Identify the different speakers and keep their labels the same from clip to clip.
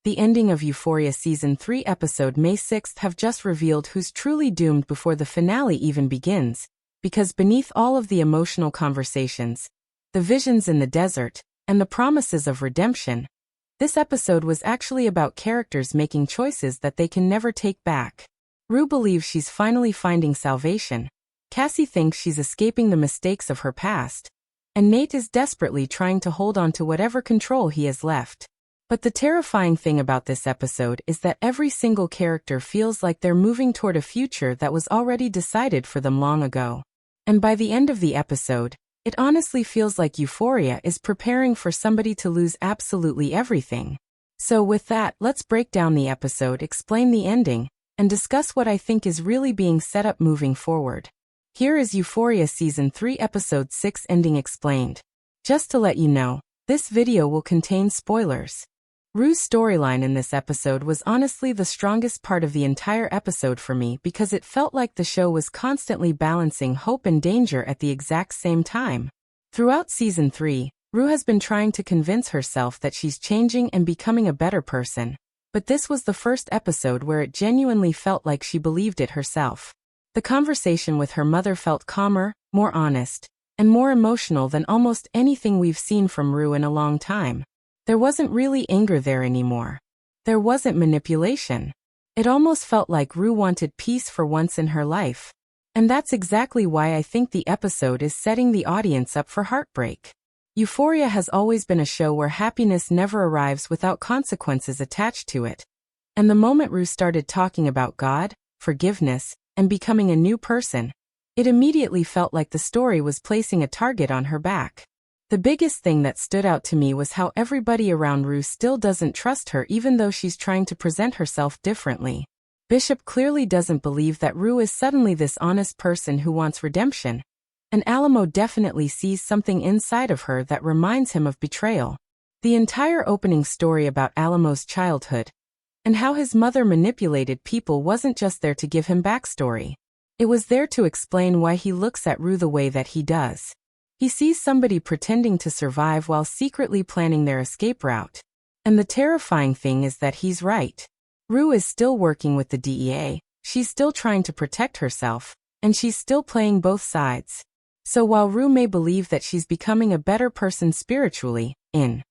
Speaker 1: The ending of Euphoria Season 3 episode May 6th have just revealed who's truly doomed before the finale even begins, because beneath all of the emotional conversations, the visions in the desert, and the promises of redemption, this episode was actually about characters making choices that they can never take back. Rue believes she's finally finding salvation, Cassie thinks she's escaping the mistakes of her past, and Nate is desperately trying to hold on to whatever control he has left. But the terrifying thing about this episode is that every single character feels like they're moving toward a future that was already decided for them long ago. And by the end of the episode, it honestly feels like Euphoria is preparing for somebody to lose absolutely everything. So with that, let's break down the episode, explain the ending, and discuss what I think is really being set up moving forward. Here is Euphoria Season 3 Episode 6 ending explained. Just to let you know, this video will contain spoilers. Rue's storyline in this episode was honestly the strongest part of the entire episode for me because it felt like the show was constantly balancing hope and danger at the exact same time. Throughout Season 3, Rue has been trying to convince herself that she's changing and becoming a better person, but this was the first episode where it genuinely felt like she believed it herself. The conversation with her mother felt calmer, more honest, and more emotional than almost anything we've seen from Rue in a long time. There wasn't really anger there anymore. There wasn't manipulation. It almost felt like Rue wanted peace for once in her life. And that's exactly why I think the episode is setting the audience up for heartbreak. Euphoria has always been a show where happiness never arrives without consequences attached to it. And the moment Rue started talking about God, forgiveness, and becoming a new person, it immediately felt like the story was placing a target on her back. The biggest thing that stood out to me was how everybody around Rue still doesn't trust her even though she's trying to present herself differently. Bishop clearly doesn't believe that Rue is suddenly this honest person who wants redemption, and Alamo definitely sees something inside of her that reminds him of betrayal. The entire opening story about Alamo's childhood, and how his mother manipulated people wasn't just there to give him backstory. It was there to explain why he looks at Rue the way that he does. He sees somebody pretending to survive while secretly planning their escape route. And the terrifying thing is that he's right. Rue is still working with the DEA, she's still trying to protect herself, and she's still playing both sides. So while Rue may believe that she's becoming a better person spiritually, in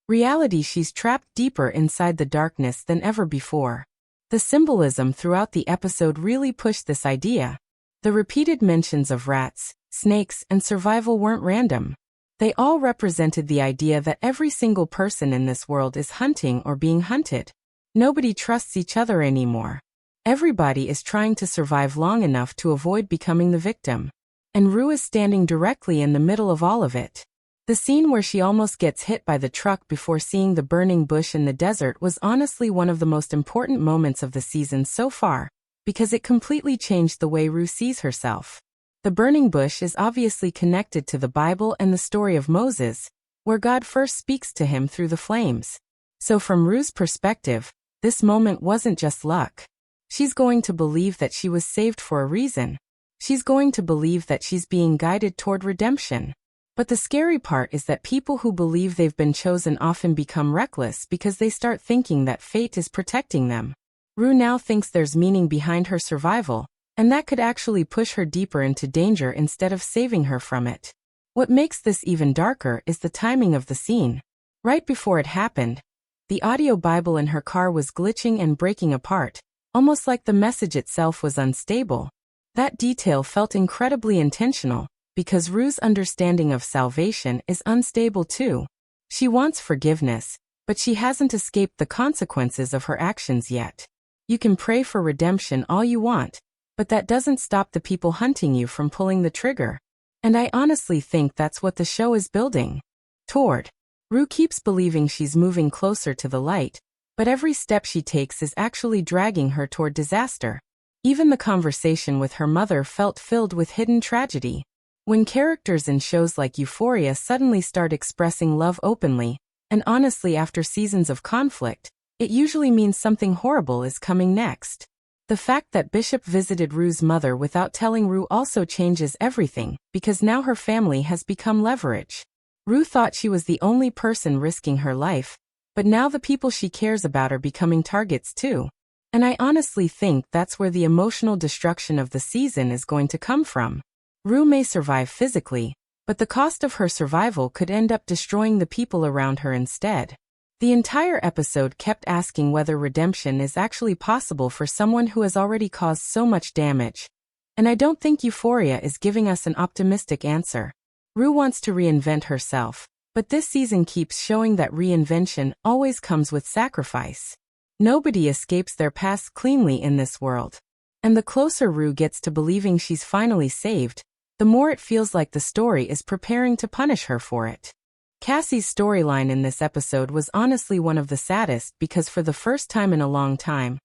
Speaker 1: reality she's trapped deeper inside the darkness than ever before. The symbolism throughout the episode really pushed this idea. The repeated mentions of rats, snakes, and survival weren't random. They all represented the idea that every single person in this world is hunting or being hunted. Nobody trusts each other anymore. Everybody is trying to survive long enough to avoid becoming the victim. And Rue is standing directly in the middle of all of it. The scene where she almost gets hit by the truck before seeing the burning bush in the desert was honestly one of the most important moments of the season so far, because it completely changed the way Rue sees herself. The burning bush is obviously connected to the Bible and the story of Moses, where God first speaks to him through the flames. So from Rue's perspective, this moment wasn't just luck. She's going to believe that she was saved for a reason. She's going to believe that she's being guided toward redemption. But the scary part is that people who believe they've been chosen often become reckless because they start thinking that fate is protecting them. Rue now thinks there's meaning behind her survival, and that could actually push her deeper into danger instead of saving her from it. What makes this even darker is the timing of the scene. Right before it happened, the audio Bible in her car was glitching and breaking apart, almost like the message itself was unstable. That detail felt incredibly intentional, because Rue's understanding of salvation is unstable too. She wants forgiveness, but she hasn't escaped the consequences of her actions yet. You can pray for redemption all you want, but that doesn't stop the people hunting you from pulling the trigger. And I honestly think that's what the show is building toward. Rue keeps believing she's moving closer to the light, but every step she takes is actually dragging her toward disaster. Even the conversation with her mother felt filled with hidden tragedy. When characters in shows like Euphoria suddenly start expressing love openly, and honestly after seasons of conflict, it usually means something horrible is coming next. The fact that Bishop visited Rue's mother without telling Rue also changes everything, because now her family has become leverage. Rue thought she was the only person risking her life, But now the people she cares about are becoming targets too. And I honestly think that's where the emotional destruction of the season is going to come from. Rue may survive physically, but the cost of her survival could end up destroying the people around her instead. The entire episode kept asking whether redemption is actually possible for someone who has already caused so much damage. And I don't think Euphoria is giving us an optimistic answer. Rue wants to reinvent herself, but this season keeps showing that reinvention always comes with sacrifice. Nobody escapes their past cleanly in this world. And the closer Rue gets to believing she's finally saved, the more it feels like the story is preparing to punish her for it. Cassie's storyline in this episode was honestly one of the saddest because for the first time in a long time,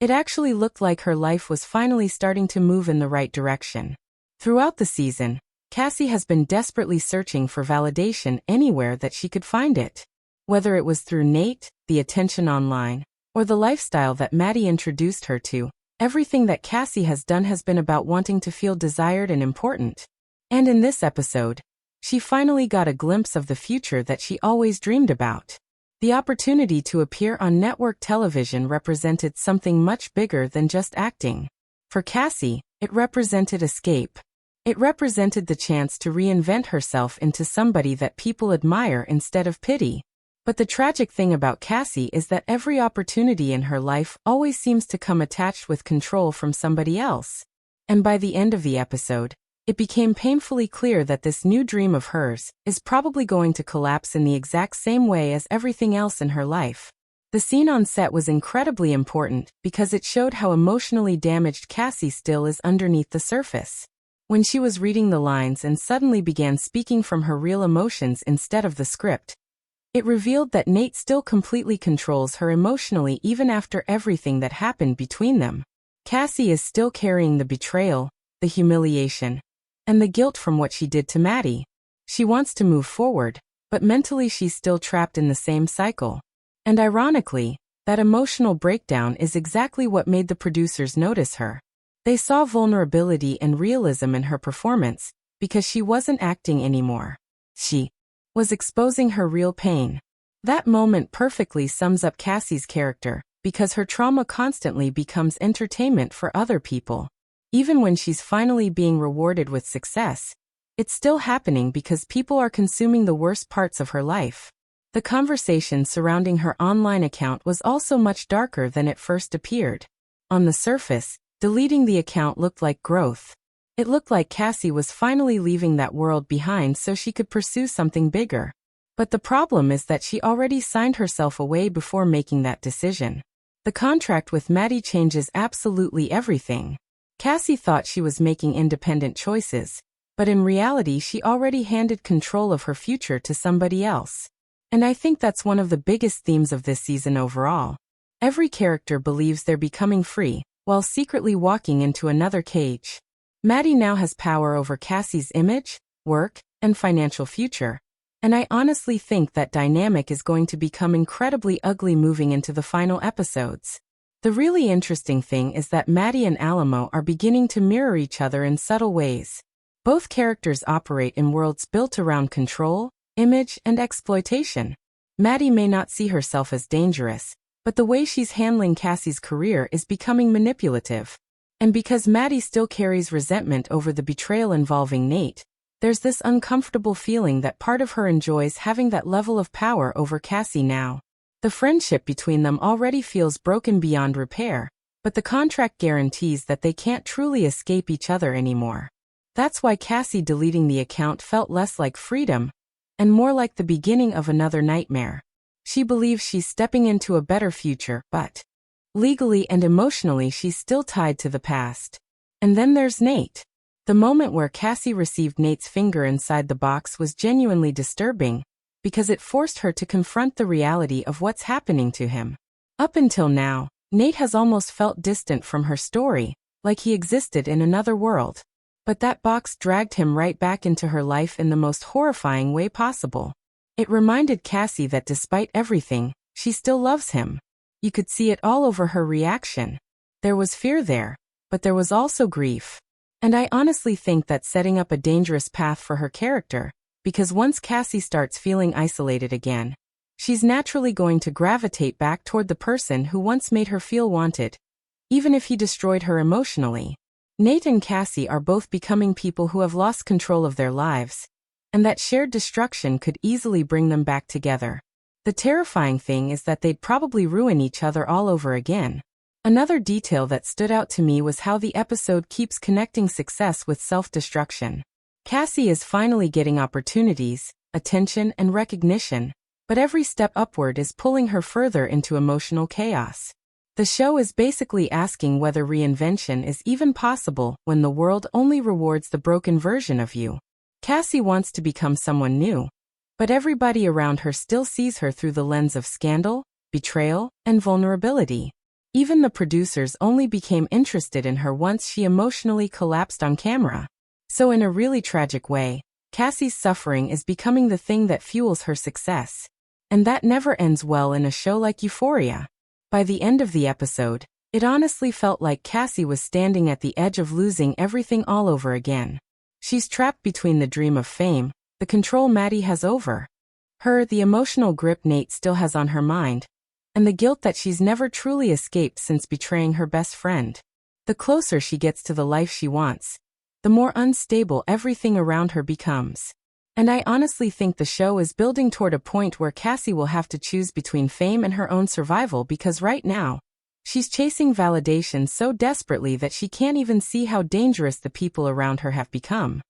Speaker 1: it actually looked like her life was finally starting to move in the right direction. Throughout the season, Cassie has been desperately searching for validation anywhere that she could find it. Whether it was through Nate, the attention online, or the lifestyle that Maddie introduced her to, everything that Cassie has done has been about wanting to feel desired and important. And in this episode, she finally got a glimpse of the future that she always dreamed about. The opportunity to appear on network television represented something much bigger than just acting. For Cassie, it represented escape. It represented the chance to reinvent herself into somebody that people admire instead of pity. But the tragic thing about Cassie is that every opportunity in her life always seems to come attached with control from somebody else. And by the end of the episode, it became painfully clear that this new dream of hers is probably going to collapse in the exact same way as everything else in her life. The scene on set was incredibly important because it showed how emotionally damaged Cassie still is underneath the surface. When she was reading the lines and suddenly began speaking from her real emotions instead of the script, it revealed that Nate still completely controls her emotionally even after everything that happened between them. Cassie is still carrying the betrayal, the humiliation, and the guilt from what she did to Maddie. She wants to move forward, but mentally she's still trapped in the same cycle. And ironically, that emotional breakdown is exactly what made the producers notice her. They saw vulnerability and realism in her performance, because she wasn't acting anymore. She was exposing her real pain. That moment perfectly sums up Cassie's character, because her trauma constantly becomes entertainment for other people. Even when she's finally being rewarded with success, it's still happening because people are consuming the worst parts of her life. The conversation surrounding her online account was also much darker than it first appeared. On the surface, deleting the account looked like growth. It looked like Cassie was finally leaving that world behind so she could pursue something bigger. But the problem is that she already signed herself away before making that decision. The contract with Maddie changes absolutely everything. Cassie thought she was making independent choices, but in reality she already handed control of her future to somebody else. And I think that's one of the biggest themes of this season overall. Every character believes they're becoming free, while secretly walking into another cage. Maddie now has power over Cassie's image, work, and financial future. And I honestly think that dynamic is going to become incredibly ugly moving into the final episodes. The really interesting thing is that Maddie and Alamo are beginning to mirror each other in subtle ways. Both characters operate in worlds built around control, image, and exploitation. Maddie may not see herself as dangerous, but the way she's handling Cassie's career is becoming manipulative. And because Maddie still carries resentment over the betrayal involving Nate, there's this uncomfortable feeling that part of her enjoys having that level of power over Cassie now. The friendship between them already feels broken beyond repair, but the contract guarantees that they can't truly escape each other anymore. That's why Cassie deleting the account felt less like freedom, and more like the beginning of another nightmare. She believes she's stepping into a better future, but legally and emotionally she's still tied to the past. And then there's Nate. The moment where Cassie received Nate's finger inside the box was genuinely disturbing, because it forced her to confront the reality of what's happening to him. Up until now, Nate has almost felt distant from her story, like he existed in another world. But that box dragged him right back into her life in the most horrifying way possible. It reminded Cassie that despite everything, she still loves him. You could see it all over her reaction. There was fear there, but there was also grief. And I honestly think that's setting up a dangerous path for her character, because once Cassie starts feeling isolated again, She's naturally going to gravitate back toward the person who once made her feel wanted, even if he destroyed her emotionally. Nate and Cassie are both becoming people who have lost control of their lives, and that shared destruction could easily bring them back together. The terrifying thing is that they'd probably ruin each other all over again. Another detail that stood out to me was how the episode keeps connecting success with self-destruction. Cassie is finally getting opportunities, attention, and recognition, but every step upward is pulling her further into emotional chaos. The show is basically asking whether reinvention is even possible when the world only rewards the broken version of you. Cassie wants to become someone new, but everybody around her still sees her through the lens of scandal, betrayal, and vulnerability. Even the producers only became interested in her once she emotionally collapsed on camera. So in a really tragic way, Cassie's suffering is becoming the thing that fuels her success. And that never ends well in a show like Euphoria. By the end of the episode, it honestly felt like Cassie was standing at the edge of losing everything all over again. She's trapped between the dream of fame, the control Maddie has over her, the emotional grip Nate still has on her mind, and the guilt that she's never truly escaped since betraying her best friend. The closer she gets to the life she wants, the more unstable everything around her becomes. And I honestly think the show is building toward a point where Cassie will have to choose between fame and her own survival, because right now, she's chasing validation so desperately that she can't even see how dangerous the people around her have become.